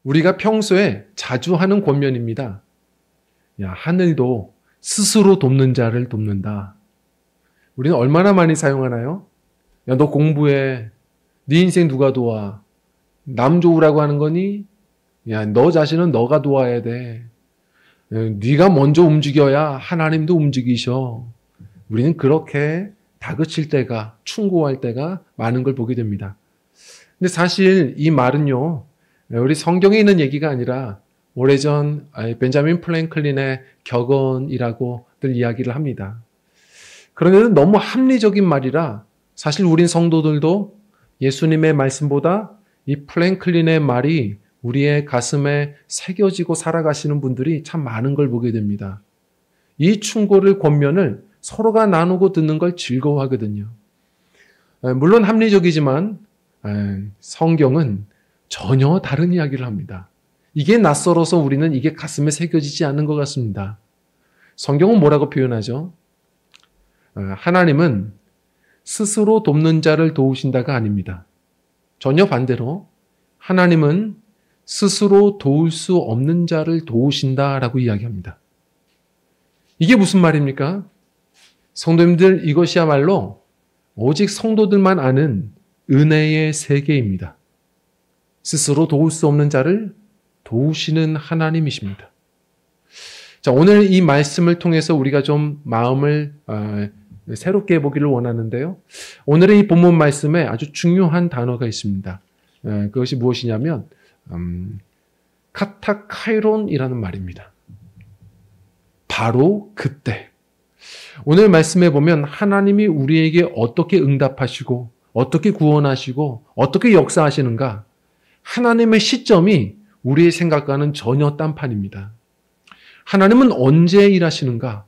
우리가 평소에 자주 하는 권면입니다. 야, 하늘도 스스로 돕는 자를 돕는다. 우리는 얼마나 많이 사용하나요? 야, 너 공부해. 네 인생 누가 도와? 남 좋으라고 하는 거니? 야, 너 자신은 너가 도와야 돼. 네가 먼저 움직여야 하나님도 움직이셔. 우리는 그렇게 다그칠 때가, 충고할 때가 많은 걸 보게 됩니다. 근데 사실 이 말은요, 우리 성경에 있는 얘기가 아니라 오래전 벤자민 플랭클린의 격언이라고들 이야기를 합니다. 그런데 너무 합리적인 말이라 사실 우린 성도들도 예수님의 말씀보다 이 플랭클린의 말이 우리의 가슴에 새겨지고 살아가시는 분들이 참 많은 걸 보게 됩니다. 이 충고를, 권면을 서로가 나누고 듣는 걸 즐거워하거든요. 물론 합리적이지만 성경은 전혀 다른 이야기를 합니다. 이게 낯설어서 우리는 이게 가슴에 새겨지지 않는 것 같습니다. 성경은 뭐라고 표현하죠? 하나님은 스스로 돕는 자를 도우신다가 아닙니다. 전혀 반대로 하나님은 스스로 도울 수 없는 자를 도우신다라고 이야기합니다. 이게 무슨 말입니까? 성도님들, 이것이야말로 오직 성도들만 아는 은혜의 세계입니다. 스스로 도울 수 없는 자를 도우시는 하나님이십니다. 자, 오늘 이 말씀을 통해서 우리가 좀 마음을 새롭게 해보기를 원하는데요. 오늘의 이 본문 말씀에 아주 중요한 단어가 있습니다. 그것이 무엇이냐면 카타카이론이라는 말입니다. 바로 그때. 오늘 말씀에 보면 하나님이 우리에게 어떻게 응답하시고 어떻게 구원하시고 어떻게 역사하시는가, 하나님의 시점이 우리의 생각과는 전혀 딴판입니다. 하나님은 언제 일하시는가?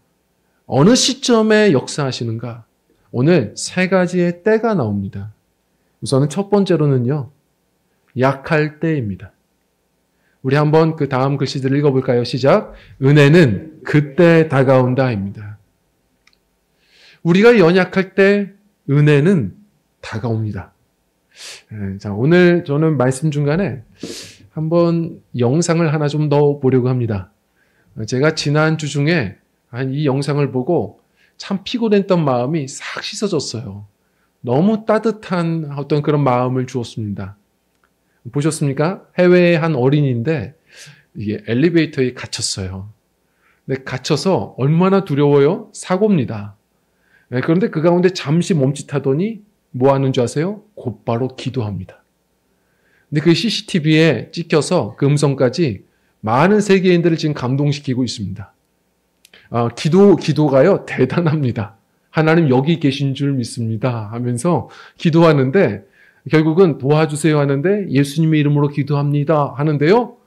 어느 시점에 역사하시는가? 오늘 세 가지의 때가 나옵니다. 우선은 첫 번째로는요, 약할 때입니다. 우리 한번 그 다음 글씨들을 읽어볼까요? 시작. 은혜는 그때 다가온다입니다. 우리가 연약할 때 은혜는 다가옵니다. 자, 오늘 저는 말씀 중간에 한번 영상을 하나 좀 더 보려고 합니다. 제가 지난주 중에 이 영상을 보고 참 피곤했던 마음이 싹 씻어졌어요. 너무 따뜻한 어떤 그런 마음을 주었습니다. 보셨습니까? 해외의 한 어린이인데 이게 엘리베이터에 갇혔어요. 근데 갇혀서 얼마나 두려워요? 사고입니다. 그런데 그 가운데 잠시 멈칫하더니 뭐 하는 줄 아세요? 곧바로 기도합니다. 근데 그 CCTV에 찍혀서 그 음성까지 많은 세계인들을 지금 감동시키고 있습니다. 기도가요, 대단합니다. 하나님 여기 계신 줄 믿습니다 하면서 기도하는데, 결국은 도와주세요 하는데 예수님의 이름으로 기도합니다 하는데요,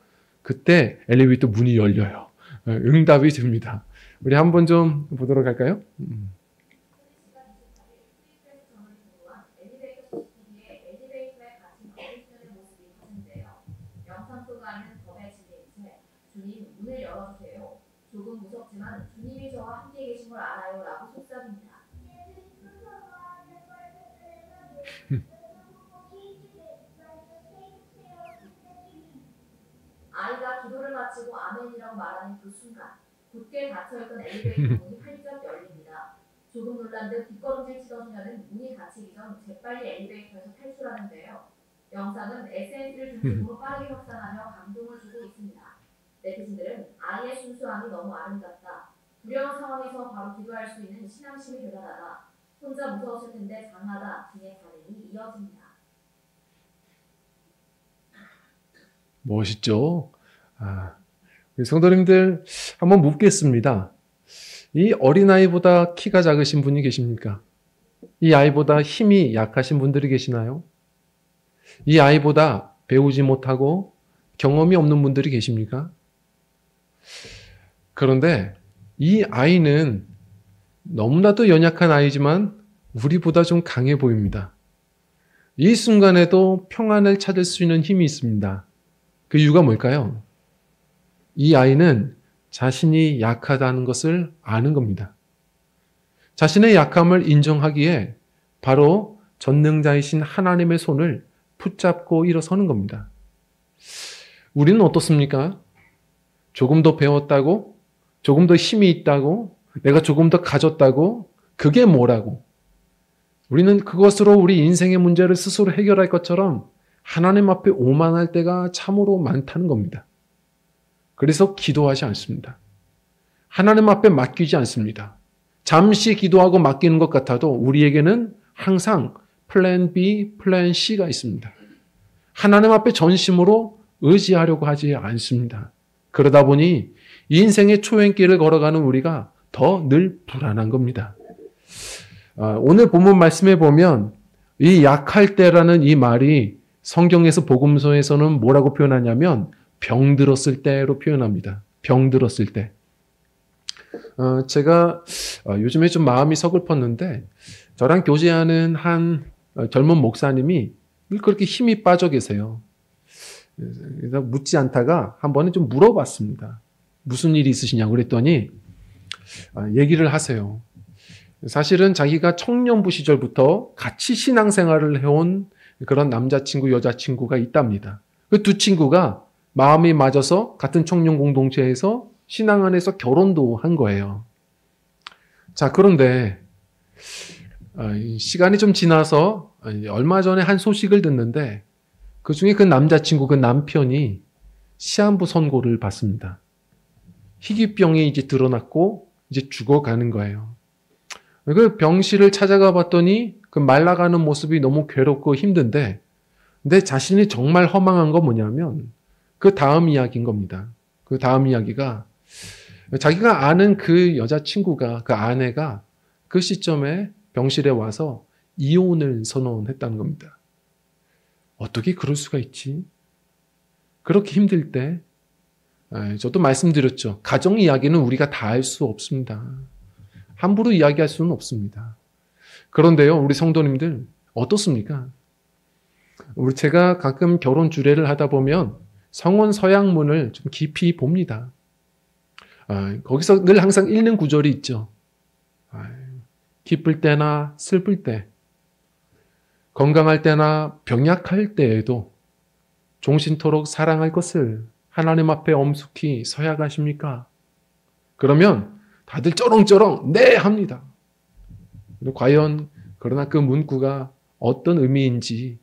그때 엘리베이터 문이 열려요. 응답이 됩니다. 우리 한번 좀 보도록 할까요? 주님, 문을 열어주세요. 조금 무섭지만 주님이 저와 함께 계신 걸 알아요 라고 속삭입니다. 아이가 기도를 마치고 아멘이라고 말하는 그 순간 굳게 닫혀있던 엘리베이터 문이 활짝 열립니다. 조금 놀란 듯 뒷걸음질 치던 소녀는 문이 닫히기 전 재빨리 엘리베이터에서 탈출하는데요. 영상은 SNS를 중심으로 빠르게 확산하며 감동을 주고 있습니다. 네티즌들은 아이의 순수함이 너무 아름답다, 두려운 상황에서 바로 기도할 수 있는 신앙심이 대단하다, 혼자 무서웠을 텐데 강하다 등의 반응이 이어집니다. 멋있죠? 우리 성도님들 한번 묻겠습니다. 이 어린아이보다 키가 작으신 분이 계십니까? 이 아이보다 힘이 약하신 분들이 계시나요? 이 아이보다 배우지 못하고 경험이 없는 분들이 계십니까? 그런데 이 아이는 너무나도 연약한 아이지만 우리보다 좀 강해 보입니다. 이 순간에도 평안을 찾을 수 있는 힘이 있습니다. 그 이유가 뭘까요? 이 아이는 자신이 약하다는 것을 아는 겁니다. 자신의 약함을 인정하기에 바로 전능자이신 하나님의 손을 붙잡고 일어서는 겁니다. 우리는 어떻습니까? 조금 더 배웠다고? 조금 더 힘이 있다고? 내가 조금 더 가졌다고? 그게 뭐라고? 우리는 그것으로 우리 인생의 문제를 스스로 해결할 것처럼 하나님 앞에 오만할 때가 참으로 많다는 겁니다. 그래서 기도하지 않습니다. 하나님 앞에 맡기지 않습니다. 잠시 기도하고 맡기는 것 같아도 우리에게는 항상 플랜 B, 플랜 C가 있습니다. 하나님 앞에 전심으로 의지하려고 하지 않습니다. 그러다 보니 이 인생의 초행길을 걸어가는 우리가 더 늘 불안한 겁니다. 오늘 본문 말씀에 보면 이 약할 때라는 이 말이 성경에서 복음서에서는 뭐라고 표현하냐면 병들었을 때로 표현합니다. 병들었을 때. 제가 요즘에 좀 마음이 서글펐는데 저랑 교제하는 한 젊은 목사님이 그렇게 힘이 빠져 계세요. 그래서 묻지 않다가 한 번은 좀 물어봤습니다. 무슨 일이 있으시냐고 그랬더니 얘기를 하세요. 사실은 자기가 청년부 시절부터 같이 신앙생활을 해온 그런 남자친구, 여자친구가 있답니다. 그 두 친구가 마음이 맞아서 같은 청년 공동체에서 신앙 안에서 결혼도 한 거예요. 자, 그런데 시간이 좀 지나서 얼마 전에 한 소식을 듣는데 그 중에 그 남자친구, 그 남편이 시한부 선고를 받습니다. 희귀병이 이제 드러났고 이제 죽어가는 거예요. 그 병실을 찾아가 봤더니 그 말라가는 모습이 너무 괴롭고 힘든데 근데 자신이 정말 허망한 건 뭐냐면 그 다음 이야기인 겁니다. 그 다음 이야기가 자기가 아는 그 여자친구가 그 아내가 그 시점에 병실에 와서 이혼을 선언했다는 겁니다. 어떻게 그럴 수가 있지? 그렇게 힘들 때 저도 말씀드렸죠. 가정 이야기는 우리가 다 할 수 없습니다. 함부로 이야기할 수는 없습니다. 그런데요, 우리 성도님들 어떻습니까? 제가 가끔 결혼 주례를 하다 보면 성원 서약문을 좀 깊이 봅니다. 거기서 늘 항상 읽는 구절이 있죠. 기쁠 때나 슬플 때, 건강할 때나 병약할 때에도 종신토록 사랑할 것을 하나님 앞에 엄숙히 서약하십니까? 그러면 다들 쩌렁쩌렁 네 합니다. 과연 그러나 그 문구가 어떤 의미인지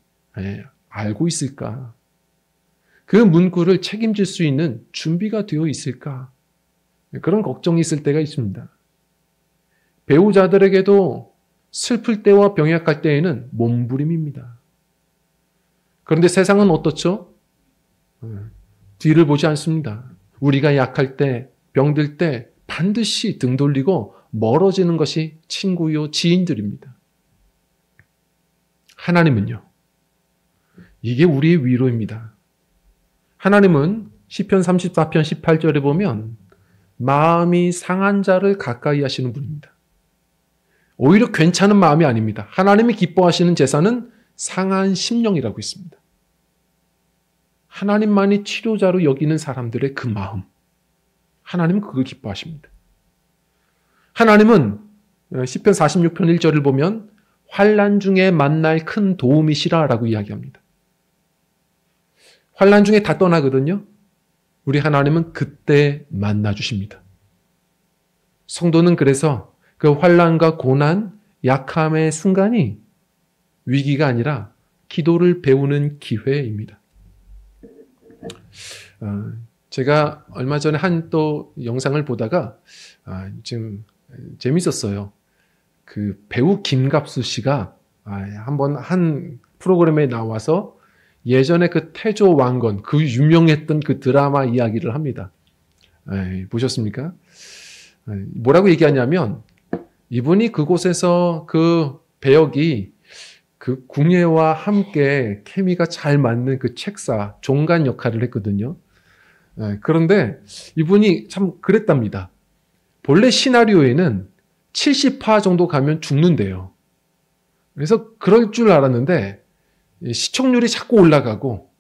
알고 있을까? 그 문구를 책임질 수 있는 준비가 되어 있을까? 그런 걱정이 있을 때가 있습니다. 배우자들에게도 슬플 때와 병약할 때에는 몸부림입니다. 그런데 세상은 어떻죠? 뒤를 보지 않습니다. 우리가 약할 때, 병들 때 반드시 등 돌리고 멀어지는 것이 친구요 지인들입니다. 하나님은요. 이게 우리의 위로입니다. 하나님은 시편 34편 18절에 보면 마음이 상한 자를 가까이 하시는 분입니다. 오히려 괜찮은 마음이 아닙니다. 하나님이 기뻐하시는 제사는 상한 심령이라고 있습니다. 하나님만이 치료자로 여기는 사람들의 그 마음. 하나님은 그걸 기뻐하십니다. 하나님은 시편 46편 1절을 보면 환난 중에 만날 큰 도움이시라 라고 이야기합니다. 환난 중에 다 떠나거든요. 우리 하나님은 그때 만나주십니다. 성도는 그래서 그 환난과 고난, 약함의 순간이 위기가 아니라 기도를 배우는 기회입니다. 제가 얼마 전에 한 또 영상을 보다가 좀 재밌었어요. 그 배우 김갑수 씨가 한번 한 프로그램에 나와서 예전에 그 태조 왕건, 그 유명했던 그 드라마 이야기를 합니다. 보셨습니까? 뭐라고 얘기하냐면 이분이 그곳에서 그 배역이 그 궁예와 함께 케미가 잘 맞는 그 책사, 종간 역할을 했거든요. 그런데 이분이 참 그랬답니다. 본래 시나리오에는 70화 정도 가면 죽는데요. 그래서 그럴 줄 알았는데 시청률이 자꾸 올라가고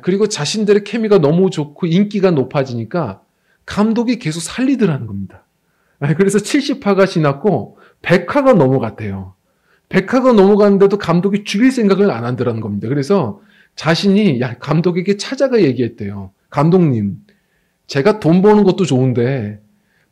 그리고 자신들의 케미가 너무 좋고 인기가 높아지니까 감독이 계속 살리더라는 겁니다. 그래서 70화가 지났고 100화가 넘어갔대요. 100화가 넘어갔는데도 감독이 죽일 생각을 안 한다는 겁니다. 그래서 자신이 감독에게 찾아가 얘기했대요. 감독님, 제가 돈 버는 것도 좋은데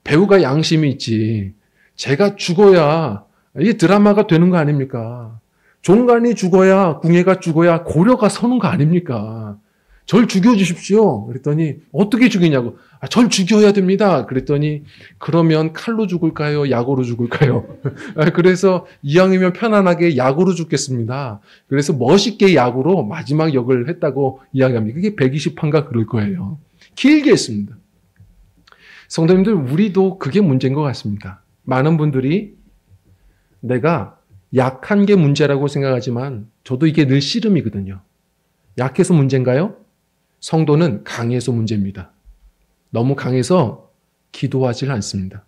배우가 양심이 있지. 제가 죽어야 이게 드라마가 되는 거 아닙니까? 종간이 죽어야, 궁예가 죽어야 고려가 서는 거 아닙니까? 절 죽여주십시오. 그랬더니 어떻게 죽이냐고. 절 죽여야 됩니다. 그랬더니 그러면 칼로 죽을까요? 약으로 죽을까요? 그래서 이왕이면 편안하게 약으로 죽겠습니다. 그래서 멋있게 약으로 마지막 역을 했다고 이야기합니다. 그게 120판가 그럴 거예요. 길게 했습니다. 성도님들, 우리도 그게 문제인 것 같습니다. 많은 분들이 내가 약한 게 문제라고 생각하지만 저도 이게 늘 씨름이거든요. 약해서 문제인가요? 성도는 강해서 문제입니다. 너무 강해서 기도하지 않습니다.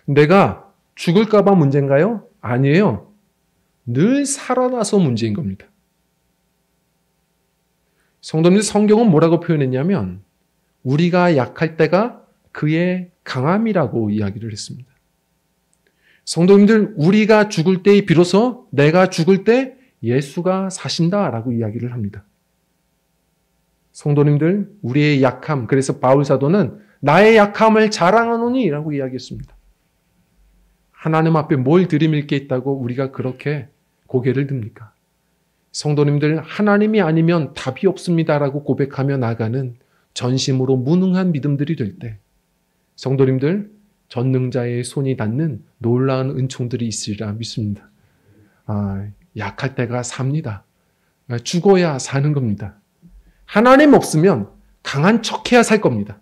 내가 죽을까 봐 문제인가요? 아니에요. 늘 살아나서 문제인 겁니다. 성도님들, 성경은 뭐라고 표현했냐면 우리가 약할 때가 그의 강함이라고 이야기를 했습니다. 성도님들, 우리가 죽을 때 비로소 내가 죽을 때 예수가 사신다라고 이야기를 합니다. 성도님들, 우리의 약함, 그래서 바울 사도는 나의 약함을 자랑하노니 라고 이야기했습니다. 하나님 앞에 뭘 들이밀 게 있다고 우리가 그렇게 고개를 듭니까? 성도님들, 하나님이 아니면 답이 없습니다라고 고백하며 나가는 전심으로 무능한 믿음들이 될 때, 성도님들, 전능자의 손이 닿는 놀라운 은총들이 있으리라 믿습니다. 약할 때가 삽니다. 죽어야 사는 겁니다. 하나님 없으면 강한 척해야 살 겁니다.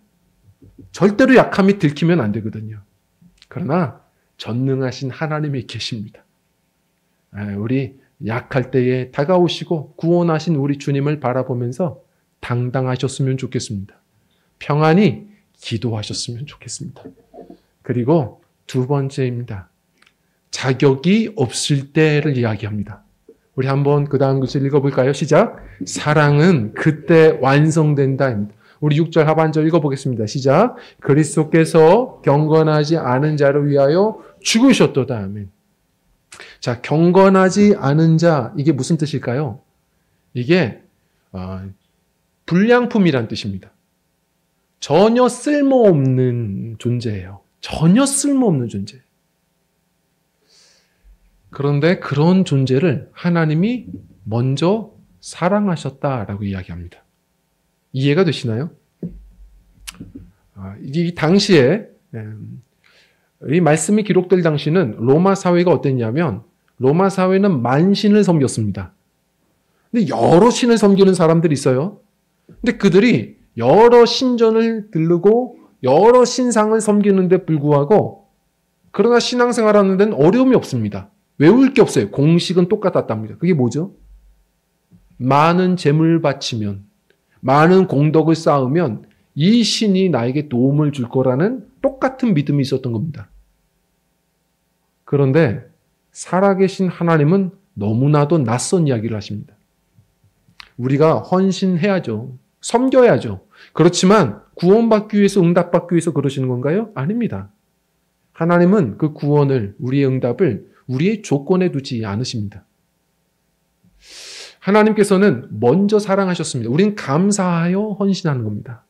절대로 약함이 들키면 안 되거든요. 그러나 전능하신 하나님이 계십니다. 우리 약할 때에 다가오시고 구원하신 우리 주님을 바라보면서 당당하셨으면 좋겠습니다. 평안히 기도하셨으면 좋겠습니다. 그리고 두 번째입니다. 자격이 없을 때를 이야기합니다. 우리 한번 그 다음 글씨 읽어볼까요? 시작. 사랑은 그때 완성된다. 우리 6절 하반절 읽어보겠습니다. 시작. 그리스도께서 경건하지 않은 자를 위하여 죽으셨도다. 아멘. 자, 경건하지 않은 자, 이게 무슨 뜻일까요? 이게 불량품이란 뜻입니다. 전혀 쓸모없는 존재예요. 전혀 쓸모없는 존재. 그런데 그런 존재를 하나님이 먼저 사랑하셨다라고 이야기합니다. 이해가 되시나요? 이 당시에 이 말씀이 기록될 당시는 로마 사회가 어땠냐면 로마 사회는 만신을 섬겼습니다. 근데 여러 신을 섬기는 사람들이 있어요. 근데 그들이 여러 신전을 들르고 여러 신상을 섬기는데 불구하고 그러나 신앙생활하는 데는 어려움이 없습니다. 외울 게 없어요. 공식은 똑같았답니다. 그게 뭐죠? 많은 재물 바치면, 많은 공덕을 쌓으면 이 신이 나에게 도움을 줄 거라는 똑같은 믿음이 있었던 겁니다. 그런데 살아계신 하나님은 너무나도 낯선 이야기를 하십니다. 우리가 헌신해야죠. 섬겨야죠. 그렇지만 구원받기 위해서, 응답받기 위해서 그러시는 건가요? 아닙니다. 하나님은 그 구원을, 우리의 응답을 우리의 조건에 두지 않으십니다. 하나님께서는 먼저 사랑하셨습니다. 우리는 감사하여 헌신하는 겁니다.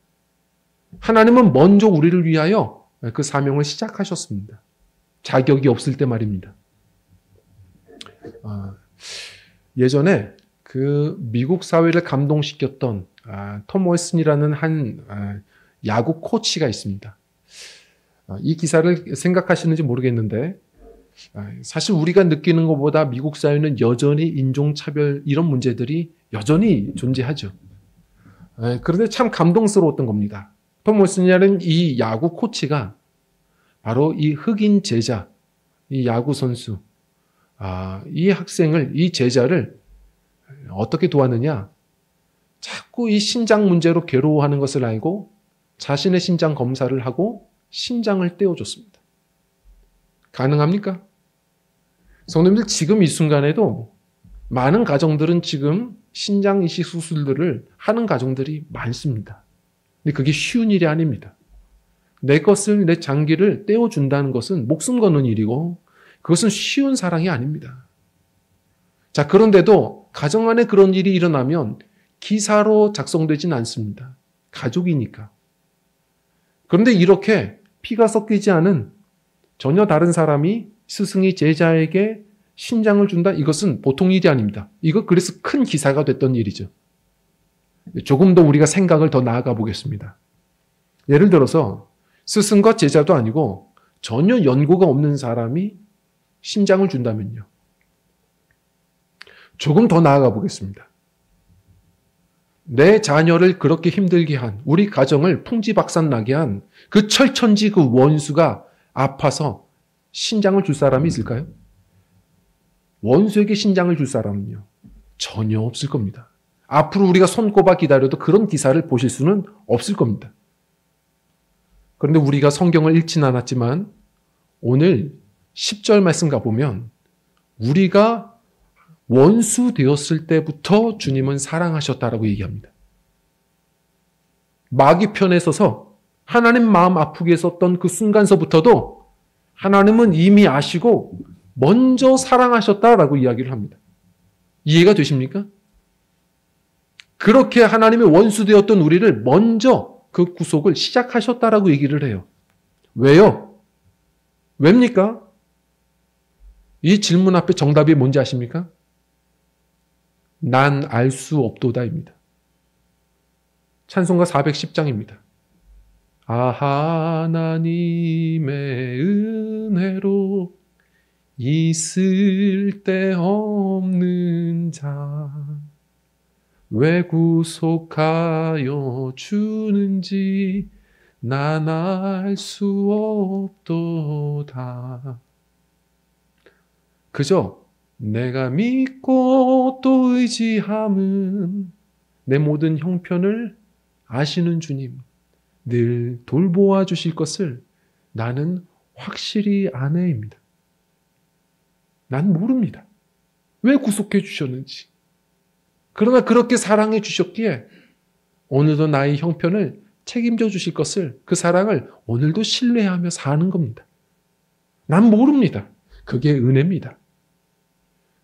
하나님은 먼저 우리를 위하여 그 사명을 시작하셨습니다. 자격이 없을 때 말입니다. 예전에 그 미국 사회를 감동시켰던 톰 월슨이라는 한 야구 코치가 있습니다. 이 기사를 생각하시는지 모르겠는데 사실 우리가 느끼는 것보다 미국 사회는 여전히 인종차별 이런 문제들이 여전히 존재하죠. 그런데 참 감동스러웠던 겁니다. 톰 월슨이라는 이 야구 코치가 바로 이 흑인 제자, 이 야구 선수, 이 학생을, 이 제자를 어떻게 도왔느냐? 자꾸 이 신장 문제로 괴로워하는 것을 알고 자신의 신장 검사를 하고 신장을 떼어줬습니다. 가능합니까? 성도님들, 지금 이 순간에도 많은 가정들은 지금 신장 이식 수술들을 하는 가정들이 많습니다. 근데 그게 쉬운 일이 아닙니다. 내 것을, 내 장기를 떼어준다는 것은 목숨 거는 일이고 그것은 쉬운 사랑이 아닙니다. 자, 그런데도 가정 안에 그런 일이 일어나면 기사로 작성되진 않습니다. 가족이니까. 그런데 이렇게 피가 섞이지 않은 전혀 다른 사람이 스승이 제자에게 신장을 준다? 이것은 보통 일이 아닙니다. 이거 그래서 큰 기사가 됐던 일이죠. 조금 더 우리가 생각을 더 나아가 보겠습니다. 예를 들어서 스승과 제자도 아니고 전혀 연고가 없는 사람이 신장을 준다면요. 조금 더 나아가 보겠습니다. 내 자녀를 그렇게 힘들게 한, 우리 가정을 풍지박산나게 한 그 철천지 그 원수가 아파서 신장을 줄 사람이 있을까요? 원수에게 신장을 줄 사람은요, 전혀 없을 겁니다. 앞으로 우리가 손꼽아 기다려도 그런 기사를 보실 수는 없을 겁니다. 그런데 우리가 성경을 읽지는 않았지만 오늘 10절 말씀 가보면 우리가 원수 되었을 때부터 주님은 사랑하셨다라고 얘기합니다. 마귀 편에 서서 하나님 마음 아프게 했었던 그 순간서부터도 하나님은 이미 아시고 먼저 사랑하셨다라고 이야기를 합니다. 이해가 되십니까? 그렇게 하나님의 원수 되었던 우리를 먼저 그 구속을 시작하셨다라고 얘기를 해요. 왜요? 왜입니까? 이 질문 앞에 정답이 뭔지 아십니까? 난 알 수 없도다입니다. 찬송가 410장입니다. 하나님의 은혜로 있을 데 없는 자 왜 구속하여 주는지 난 알 수 없도다. 그저 내가 믿고 또 의지함은 내 모든 형편을 아시는 주님, 늘 돌보아 주실 것을 나는 확실히 아네입니다. 난 모릅니다. 왜 구속해 주셨는지. 그러나 그렇게 사랑해 주셨기에 오늘도 나의 형편을 책임져 주실 것을, 그 사랑을 오늘도 신뢰하며 사는 겁니다. 난 모릅니다. 그게 은혜입니다.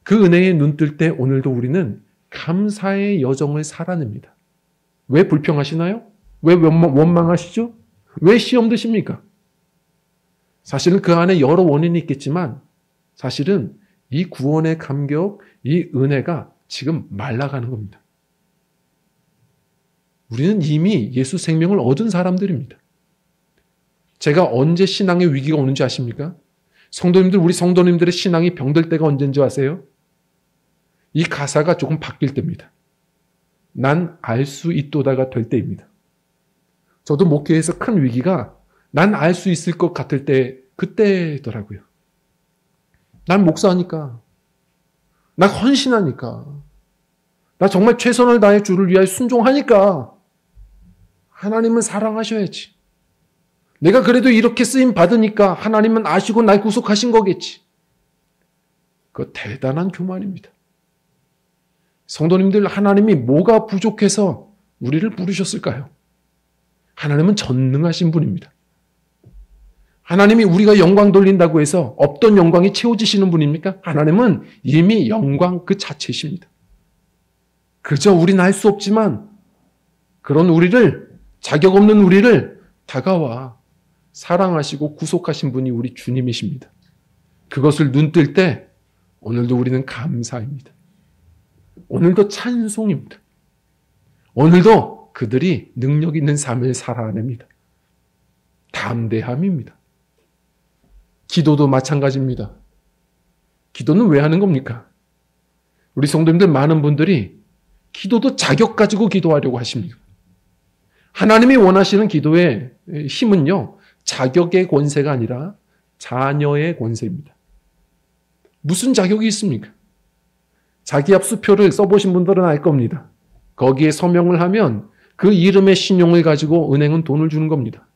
그 은혜에 눈뜰 때 오늘도 우리는 감사의 여정을 살아냅니다. 왜 불평하시나요? 왜 원망하시죠? 왜 시험 드십니까? 사실은 그 안에 여러 원인이 있겠지만 사실은 이 구원의 감격, 이 은혜가 지금 말라가는 겁니다. 우리는 이미 예수 생명을 얻은 사람들입니다. 제가 언제 신앙의 위기가 오는지 아십니까? 성도님들, 우리 성도님들의 신앙이 병들 때가 언제인지 아세요? 이 가사가 조금 바뀔 때입니다. 난 알 수 있도다가 될 때입니다. 저도 목회에서 큰 위기가 난 알 수 있을 것 같을 때 그때더라고요. 난 목사니까, 나 헌신하니까, 나 정말 최선을 다해 주를 위하여 순종하니까 하나님은 사랑하셔야지. 내가 그래도 이렇게 쓰임 받으니까 하나님은 아시고 날 구속하신 거겠지. 그거 대단한 교만입니다. 성도님들, 하나님이 뭐가 부족해서 우리를 부르셨을까요? 하나님은 전능하신 분입니다. 하나님이 우리가 영광 돌린다고 해서 없던 영광이 채워지시는 분입니까? 하나님은 이미 영광 그 자체이십니다. 그저 우리는 알 수 없지만 그런 우리를, 자격 없는 우리를 다가와 사랑하시고 구속하신 분이 우리 주님이십니다. 그것을 눈뜰 때 오늘도 우리는 감사입니다. 오늘도 찬송입니다. 오늘도 그들이 능력 있는 삶을 살아냅니다. 담대함입니다. 기도도 마찬가지입니다. 기도는 왜 하는 겁니까? 우리 성도님들 많은 분들이 기도도 자격 가지고 기도하려고 하십니다. 하나님이 원하시는 기도의 힘은요, 자격의 권세가 아니라 자녀의 권세입니다. 무슨 자격이 있습니까? 자기 앞 수표를 써보신 분들은 알 겁니다. 거기에 서명을 하면 그 이름의 신용을 가지고 은행은 돈을 주는 겁니다.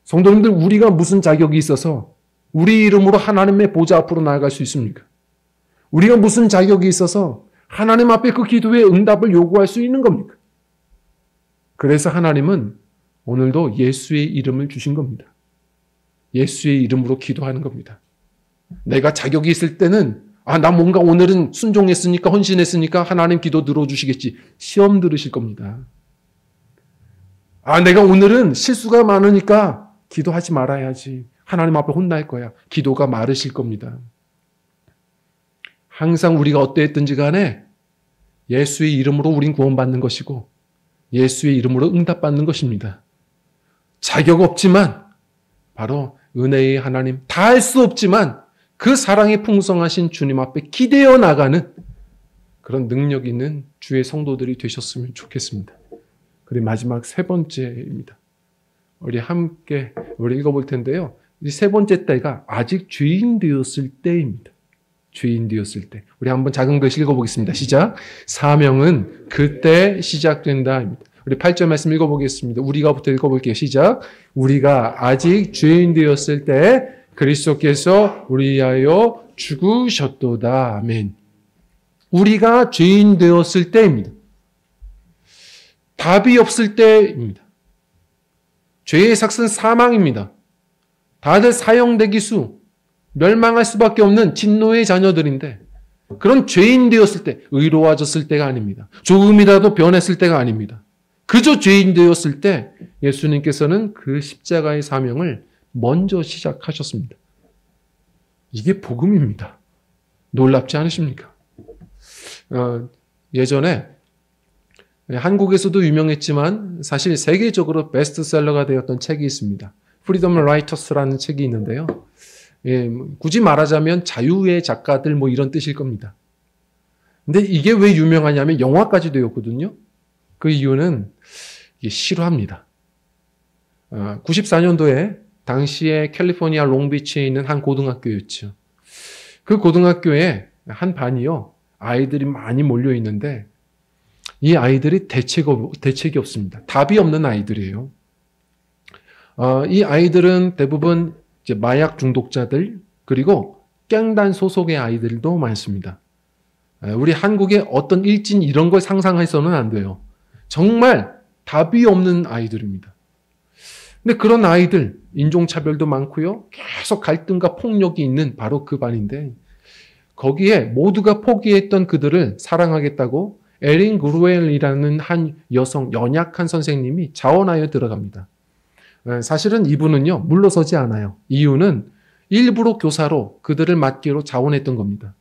성도님들, 우리가 무슨 자격이 있어서 우리 이름으로 하나님의 보좌 앞으로 나아갈 수 있습니까? 우리가 무슨 자격이 있어서 하나님 앞에 그 기도의 응답을 요구할 수 있는 겁니까? 그래서 하나님은 오늘도 예수의 이름을 주신 겁니다. 예수의 이름으로 기도하는 겁니다. 내가 자격이 있을 때는 나 뭔가 오늘은 순종했으니까, 헌신했으니까 하나님 기도 들어주시겠지. 시험 들으실 겁니다. 내가 오늘은 실수가 많으니까 기도하지 말아야지. 하나님 앞에 혼날 거야. 기도가 마르실 겁니다. 항상 우리가 어떠했든지 간에 예수의 이름으로 우린 구원받는 것이고 예수의 이름으로 응답받는 것입니다. 자격 없지만 바로 은혜의 하나님, 다 할 수 없지만 그 사랑이 풍성하신 주님 앞에 기대어 나가는 그런 능력 있는 주의 성도들이 되셨으면 좋겠습니다. 그리고 마지막 세 번째입니다. 우리 함께 읽어볼 텐데요. 이 세 번째 때가 아직 죄인 되었을 때입니다. 죄인 되었을 때. 우리 한번 작은 글씨 읽어보겠습니다. 시작. 사명은 그때 시작된다입니다. 우리 8절 말씀 읽어보겠습니다. 우리가부터 읽어볼게요. 시작. 우리가 아직 죄인 되었을 때 그리스도께서 우리 위하여 죽으셨도다. 아멘. 우리가 죄인 되었을 때입니다. 답이 없을 때입니다. 죄의 삭은 사망입니다. 다들 사형대기수, 멸망할 수밖에 없는 진노의 자녀들인데 그런 죄인 되었을 때, 의로워졌을 때가 아닙니다. 조금이라도 변했을 때가 아닙니다. 그저 죄인 되었을 때 예수님께서는 그 십자가의 사명을 먼저 시작하셨습니다. 이게 복음입니다. 놀랍지 않으십니까? 예전에 한국에서도 유명했지만 사실 세계적으로 베스트셀러가 되었던 책이 있습니다. 프리덤 라이터스라는 책이 있는데요. 굳이 말하자면 자유의 작가들 이런 뜻일 겁니다. 근데 이게 왜 유명하냐면 영화까지 되었거든요. 그 이유는 이게 실화입니다. 94년도에 당시에 캘리포니아 롱비치에 있는 한 고등학교였죠. 그 고등학교에 한 반이요. 아이들이 많이 몰려 있는데 이 아이들이 대책이 없습니다. 답이 없는 아이들이에요. 이 아이들은 대부분 이제 마약 중독자들 그리고 갱단 소속의 아이들도 많습니다. 우리 한국의 어떤 일진 이런 걸 상상해서는 안 돼요. 정말 답이 없는 아이들입니다. 근데 그런 아이들, 인종차별도 많고요. 계속 갈등과 폭력이 있는 바로 그 반인데 거기에 모두가 포기했던 그들을 사랑하겠다고 에린 그루웰이라는 한 여성, 연약한 선생님이 자원하여 들어갑니다. 사실은 이분은요, 물러서지 않아요. 이유는 일부러 교사로 그들을 맡기로 자원했던 겁니다.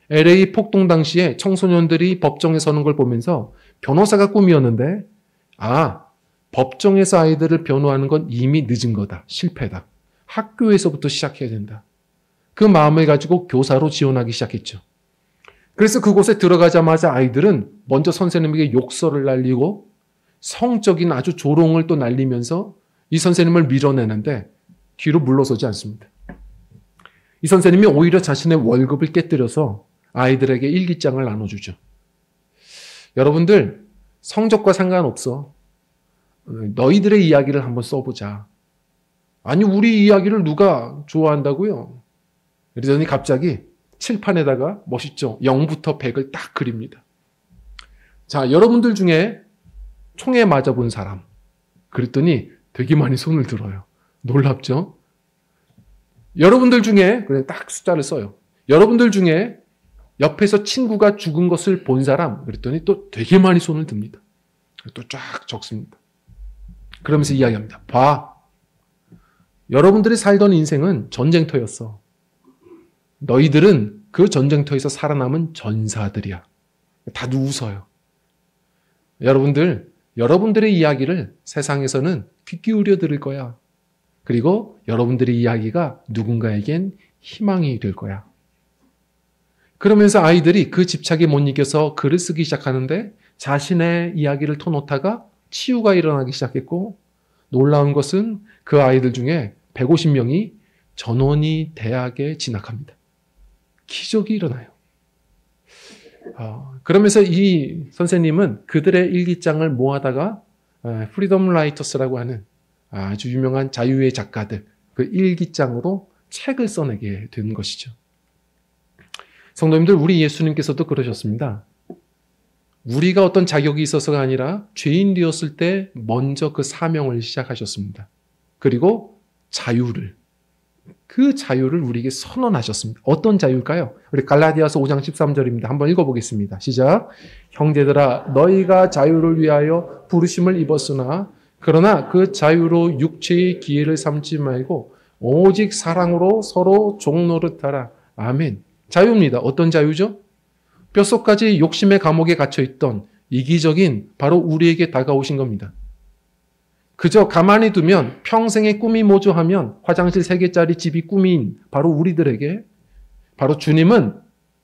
LA 폭동 당시에 청소년들이 법정에 서는 걸 보면서 변호사가 꿈이었는데, 법정에서 아이들을 변호하는 건 이미 늦은 거다. 실패다. 학교에서부터 시작해야 된다. 그 마음을 가지고 교사로 지원하기 시작했죠. 그래서 그곳에 들어가자마자 아이들은 먼저 선생님에게 욕설을 날리고 성적인 아주 조롱을 또 날리면서 이 선생님을 밀어내는데 뒤로 물러서지 않습니다. 이 선생님이 오히려 자신의 월급을 깨뜨려서 아이들에게 일기장을 나눠주죠. 여러분들, 성적과 상관없어. 너희들의 이야기를 한번 써보자. 아니, 우리 이야기를 누가 좋아한다고요? 그러더니 갑자기 칠판에다가 멋있죠. 0부터 100을 딱 그립니다. 자, 여러분들 중에 총에 맞아본 사람. 그랬더니 되게 많이 손을 들어요. 놀랍죠? 여러분들 중에, 그래, 딱 숫자를 써요. 여러분들 중에 옆에서 친구가 죽은 것을 본 사람. 그랬더니 또 되게 많이 손을 듭니다. 또 쫙 적습니다. 그러면서 이야기합니다. 봐. 여러분들이 살던 인생은 전쟁터였어. 너희들은 그 전쟁터에서 살아남은 전사들이야. 다들 웃어요. 여러분들의 이야기를 세상에서는 귀 기울여 들을 거야. 그리고 여러분들의 이야기가 누군가에겐 희망이 될 거야. 그러면서 아이들이 그 집착에 못 이겨서 글을 쓰기 시작하는데 자신의 이야기를 터놓다가 치유가 일어나기 시작했고, 놀라운 것은 그 아이들 중에 150명이 전원이 대학에 진학합니다. 기적이 일어나요. 그러면서 이 선생님은 그들의 일기장을 모아다가 프리덤 라이터스라고 하는 아주 유명한 자유의 작가들 그 일기장으로 책을 써내게 된 것이죠. 성도님들, 우리 예수님께서도 그러셨습니다. 우리가 어떤 자격이 있어서가 아니라 죄인 되었을 때 먼저 그 사명을 시작하셨습니다. 그리고 자유를, 그 자유를 우리에게 선언하셨습니다. 어떤 자유일까요? 우리 갈라디아서 5장 13절입니다. 한번 읽어보겠습니다. 시작. 형제들아 너희가 자유를 위하여 부르심을 입었으나 그러나 그 자유로 육체의 기회를 삼지 말고 오직 사랑으로 서로 종노릇하라. 아멘. 자유입니다. 어떤 자유죠? 뼛속까지 욕심의 감옥에 갇혀있던 이기적인 바로 우리에게 다가오신 겁니다. 그저 가만히 두면 평생의 꿈이 모조하면 화장실 3개짜리 집이 꿈인 바로 우리들에게 바로 주님은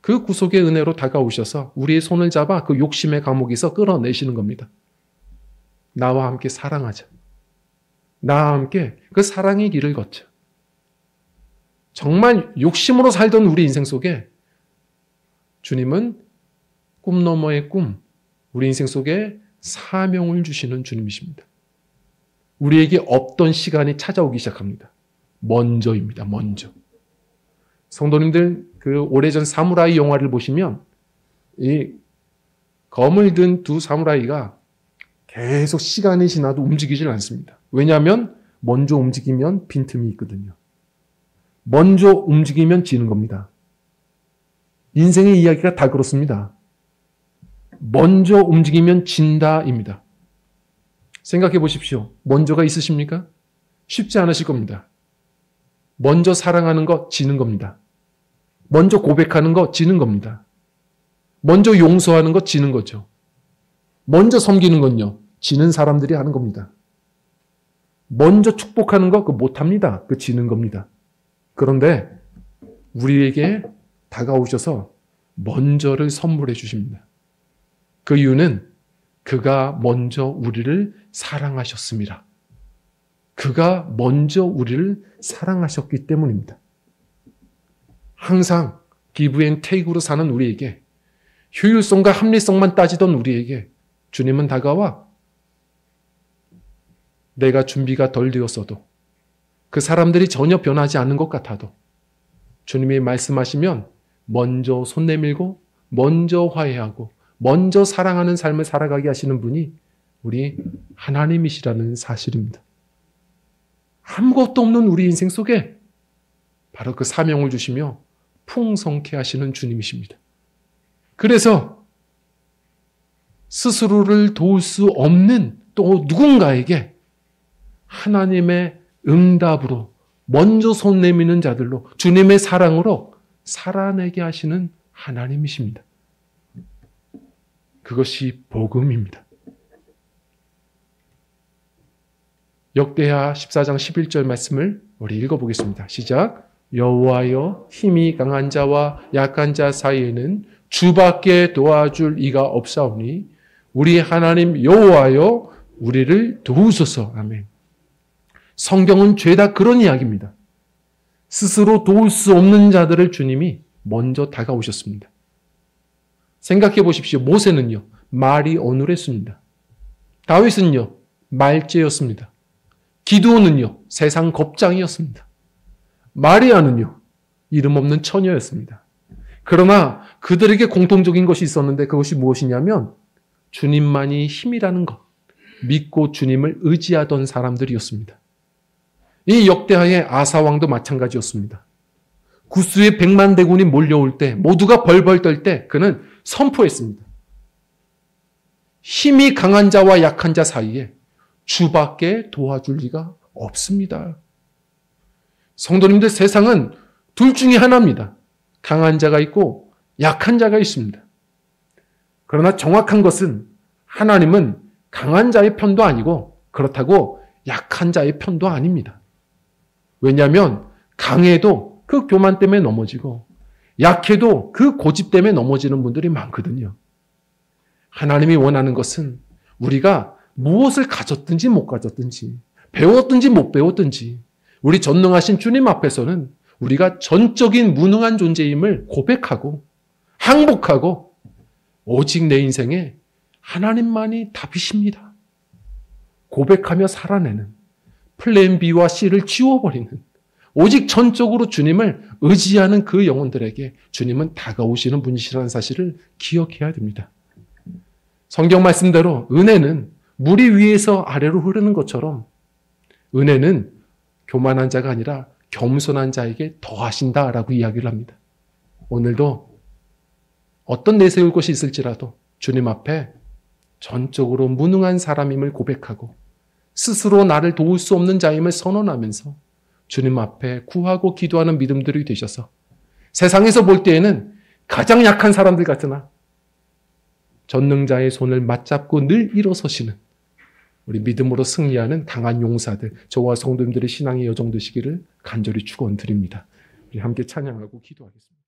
그 구속의 은혜로 다가오셔서 우리의 손을 잡아 그 욕심의 감옥에서 끌어내시는 겁니다. 나와 함께 사랑하자. 나와 함께 그 사랑의 길을 걷자. 정말 욕심으로 살던 우리 인생 속에 주님은 꿈 너머의 꿈, 우리 인생 속에 사명을 주시는 주님이십니다. 우리에게 없던 시간이 찾아오기 시작합니다. 먼저입니다. 먼저. 성도님들 그 오래전 사무라이 영화를 보시면 이 검을 든 두 사무라이가 계속 시간이 지나도 움직이질 않습니다. 왜냐하면 먼저 움직이면 빈틈이 있거든요. 먼저 움직이면 지는 겁니다. 인생의 이야기가 다 그렇습니다. 먼저 움직이면 진다입니다. 생각해 보십시오. 먼저가 있으십니까? 쉽지 않으실 겁니다. 먼저 사랑하는 거 지는 겁니다. 먼저 고백하는 거 지는 겁니다. 먼저 용서하는 거 지는 거죠. 먼저 섬기는 건요. 지는 사람들이 하는 겁니다. 먼저 축복하는 거 그거 못합니다. 그거 지는 겁니다. 그런데 우리에게 다가오셔서 먼저를 선물해 주십니다. 그 이유는 그가 먼저 우리를 사랑하셨습니다. 그가 먼저 우리를 사랑하셨기 때문입니다. 항상 give and take으로 사는 우리에게 효율성과 합리성만 따지던 우리에게 주님은 다가와 내가 준비가 덜 되었어도 그 사람들이 전혀 변하지 않는 것 같아도 주님이 말씀하시면 먼저 손 내밀고 먼저 화해하고 먼저 사랑하는 삶을 살아가게 하시는 분이 우리 하나님이시라는 사실입니다. 아무것도 없는 우리 인생 속에 바로 그 사명을 주시며 풍성케 하시는 주님이십니다. 그래서 스스로를 도울 수 없는 또 누군가에게 하나님의 응답으로 먼저 손 내미는 자들로 주님의 사랑으로 살아내게 하시는 하나님이십니다. 그것이 복음입니다. 역대하 14장 11절 말씀을 우리 읽어보겠습니다. 시작. 여호와여 힘이 강한 자와 약한 자 사이에는 주밖에 도와줄 이가 없사오니 우리 하나님 여호와여 우리를 도우소서. 아멘. 성경은 죄다 그런 이야기입니다. 스스로 도울 수 없는 자들을 주님이 먼저 다가오셨습니다. 생각해 보십시오. 모세는요, 말이 어눌했습니다. 다윗은요, 말죄였습니다. 기드온은요, 세상 겁장이었습니다. 마리아는요, 이름 없는 처녀였습니다. 그러나 그들에게 공통적인 것이 있었는데 그것이 무엇이냐면 주님만이 힘이라는 것, 믿고 주님을 의지하던 사람들이었습니다. 이 역대하의 아사왕도 마찬가지였습니다. 구스의 100만 대군이 몰려올 때 모두가 벌벌 떨 때 그는 선포했습니다. 힘이 강한 자와 약한 자 사이에 주밖에 도와줄 리가 없습니다. 성도님들, 세상은 둘 중에 하나입니다. 강한 자가 있고 약한 자가 있습니다. 그러나 정확한 것은 하나님은 강한 자의 편도 아니고 그렇다고 약한 자의 편도 아닙니다. 왜냐하면 강해도 그 교만 때문에 넘어지고 약해도 그 고집 때문에 넘어지는 분들이 많거든요. 하나님이 원하는 것은 우리가 무엇을 가졌든지 못 가졌든지 배웠든지 못 배웠든지 우리 전능하신 주님 앞에서는 우리가 전적인 무능한 존재임을 고백하고 항복하고 오직 내 인생에 하나님만이 답이십니다. 고백하며 살아내는 플랜 B와 C를 지워버리는 오직 전적으로 주님을 의지하는 그 영혼들에게 주님은 다가오시는 분이시라는 사실을 기억해야 됩니다. 성경 말씀대로 은혜는 물이 위에서 아래로 흐르는 것처럼 은혜는 교만한 자가 아니라 겸손한 자에게 더하신다라고 이야기를 합니다. 오늘도 어떤 내세울 것이 있을지라도 주님 앞에 전적으로 무능한 사람임을 고백하고 스스로 나를 도울 수 없는 자임을 선언하면서 주님 앞에 구하고 기도하는 믿음들이 되셔서 세상에서 볼 때에는 가장 약한 사람들 같으나 전능자의 손을 맞잡고 늘 일어서시는 우리 믿음으로 승리하는 강한 용사들, 저와 성도님들의 신앙의 여정 되시기를 간절히 축원드립니다. 우리 함께 찬양하고 기도하겠습니다.